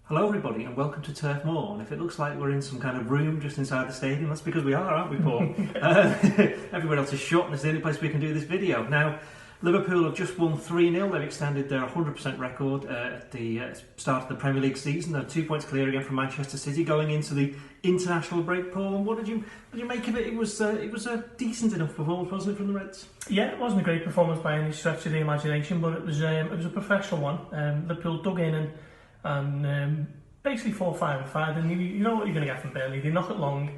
Hello everybody and welcome to Turf Moor, and if it looks like we're in some kind of room just inside the stadium, that's because we are, aren't we, Paul? Everywhere else is shut and it's the only place we can do this video. Now, Liverpool have just won 3-0, they've extended their 100% record at the start of the Premier League season. They're 2 points clear again from Manchester City going into the international break, Paul. And what did you make of it? It was a decent enough performance, wasn't it, from the Reds? Yeah, it wasn't a great performance by any stretch of the imagination, but it was a professional one. Liverpool dug in and basically 4-5-5, and you know what you're going to get from Burnley. They knock it long,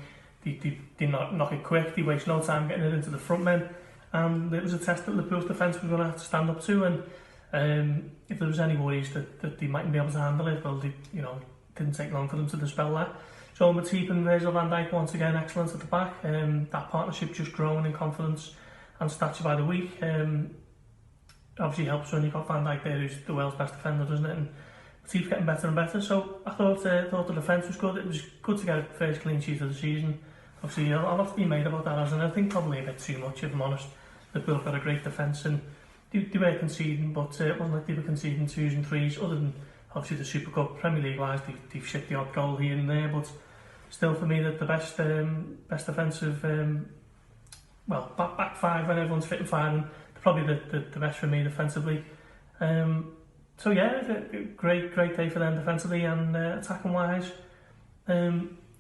they knock it quick, they waste no time getting it into the front men, and it was a test that Liverpool's defence was going to have to stand up to. And if there was any worries that they mightn't be able to handle it, well, didn't take long for them to dispel that. So Matip and Virgil van Dijk once again excellent at the back. That partnership just growing in confidence and stature by the week. Obviously helps when you've got Van Dijk there, who's the world's best defender, doesn't it? And Matip's getting better and better, so I thought the defence was good. It was good to get a first clean sheet of the season. Obviously, a lot to be made about that, and I think probably a bit too much, if I'm honest. Liverpool got a great defence, and they were conceding, but it wasn't like they were conceding 2s and 3s, other than obviously the Super Cup. Premier League wise, they've shipped the odd goal here and there, but still for me, the best defensive, back five when everyone's fit and firing, probably the best for me defensively. So yeah, great day for them defensively and attacking wise.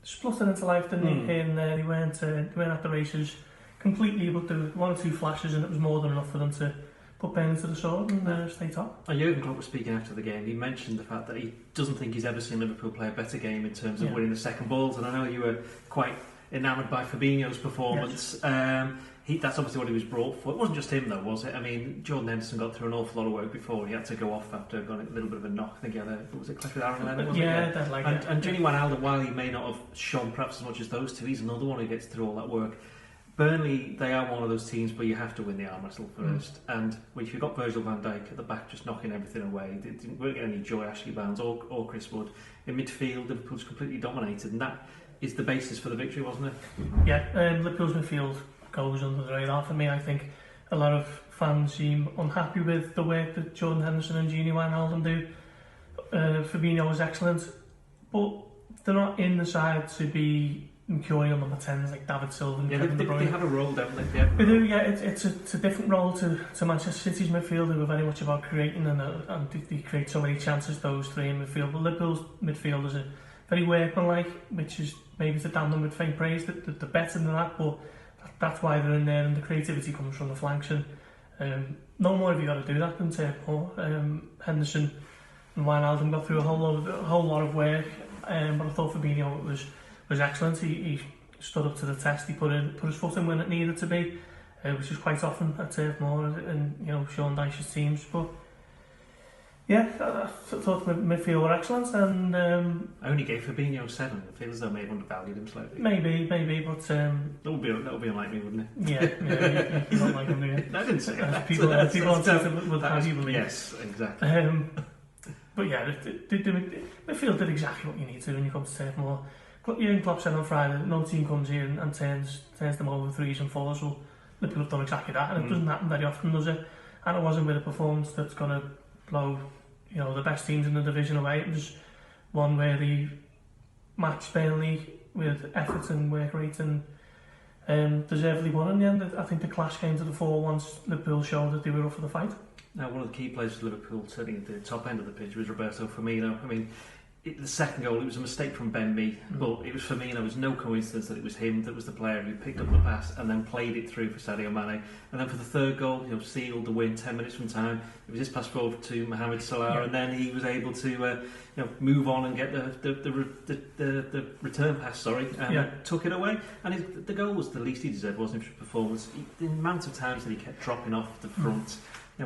Spluttered into life, didn't they? Here and there, they weren't at the races completely, but there were 1 or 2 flashes, and it was more than enough for them to put Burnley to the sword and stay top. Jurgen Klopp was speaking after the game. He mentioned the fact that he doesn't think he's ever seen Liverpool play a better game in terms of winning the second balls, and I know you were quite enamoured by Fabinho's performance. Yes. That's obviously what he was brought for. It wasn't just him though, was it? I mean, Jordan Henderson got through an awful lot of work before he had to go off after going a little bit of a knock. I think he had was it clash with Aaron Lennon? And Gini Wijnaldum, while he may not have shone perhaps as much as those two, he's another one who gets through all that work. Burnley, they are one of those teams where you have to win the arm wrestle first. And if you've got Virgil van Dijk at the back just knocking everything away, they weren't getting any joy, Ashley Barnes or Chris Wood. In midfield, Liverpool's completely dominated, and that is the basis for the victory, wasn't it? Yeah, Liverpool's midfield goes under the radar for me. I think a lot of fans seem unhappy with the work that Jordan Henderson and Gini Wijnaldum do. Fabinho was excellent, but they're not in the side to be curing on number 10s like David Silva and Kevin De Bruyne. They have a role, don't they? They do, yeah. It's a different role to Manchester City's midfield, who are very much about creating, and they create so many chances, those three in midfield. But Liverpool's midfield is a very workmanlike, which is maybe to damn them with faint praise. They're better than that, but that's why they're in there, and the creativity comes from the flanks. And no more have you got to do that than Turf Moor. Henderson and Wijnaldum got through a whole lot of work, but I thought Fabinho was excellent. He stood up to the test. He put his foot in when it needed to be, which is quite often at Turf Moor and Sean Dyche's teams. But yeah, I thought the midfield were excellent, and I only gave Fabinho 7. I feel as though I may have undervalued him slightly. Maybe, but that would be unlike me, wouldn't it? Yeah, you don't like him, do you? I didn't say that. People on Twitter would have you believe. Yes, exactly. But yeah, the midfield did exactly what you need to when you come to Turf Moor. Ian Klopp said on Friday that no team comes here and turns them over 3s and 4s. Well, Liverpool have done exactly that, and it doesn't happen very often, does it? And it wasn't with a performance that's going to blow the best teams in the division away. It was one where they matched Burnley with effort and work rate, and deservedly won in the end. I think the clash came to the fore once Liverpool showed that they were up for the fight. Now, one of the key players for Liverpool, certainly at the top end of the pitch, was Roberto Firmino. I mean, the second goal, it was a mistake from Ben Mee, but it was Firmino. It was no coincidence that it was him that was the player who picked up the pass and then played it through for Sadio Mane. And then for the third goal, sealed the win 10 minutes from time. It was his pass forward to Mohamed Salah, and then he was able to move on and get the return pass. And took it away. And the goal was the least he deserved, wasn't it, for performance? The amount of times that he kept dropping off the front.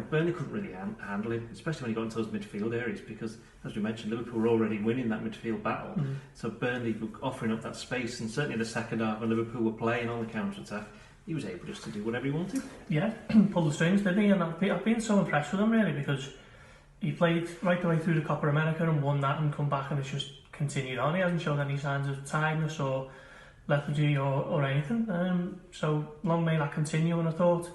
Burnley couldn't really handle him, especially when he got into those midfield areas, because, as we mentioned, Liverpool were already winning that midfield battle. So Burnley were offering up that space, and certainly in the second half, when Liverpool were playing on the counter-attack, he was able just to do whatever he wanted. Yeah, pulled the strings, didn't he? And I've been so impressed with him, really, because he played right the way through the Copa America and won that and come back, and it's just continued on. He hasn't shown any signs of tiredness or lethargy or anything. So long may that continue, and I thought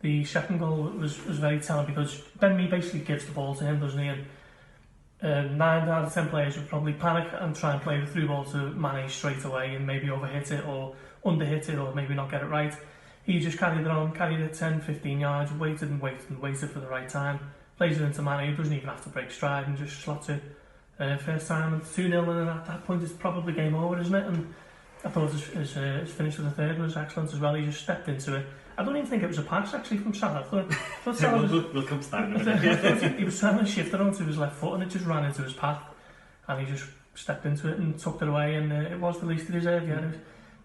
the second goal was very telling, because Ben Mee basically gives the ball to him, doesn't he? And 9 out of 10 players would probably panic and try and play the through ball to Mane straight away and maybe overhit it or underhit it or maybe not get it right. He just carried it on, carried it 10, 15 yards, waited and waited and waited for the right time, plays it into Mane, who doesn't even have to break stride and just slots it first time and 2-0, and at that point it's probably game over, isn't it? And I thought his finish with the third was excellent as well. He just stepped into it. I don't even think it was a pass actually from Salah. I thought Salah we'll come to that in a minute. he was trying to shift it onto his left foot and it just ran into his path and he just stepped into it and tucked it away, and it was the least he deserved.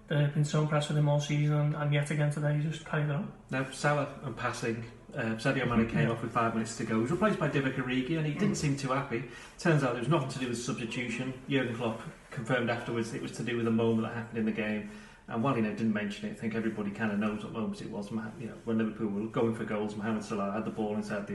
I've been so impressed with him all season, and yet again today he just carried it on. Now Salah and passing, Sadio Mane came off with 5 minutes to go. He was replaced by Divock Origi and he didn't seem too happy. Turns out it was nothing to do with substitution. Jurgen Klopp confirmed afterwards it was to do with a moment that happened in the game. And while didn't mention it, I think everybody kind of knows what moments it was. When Liverpool were going for goals, Mohamed Salah had the ball inside the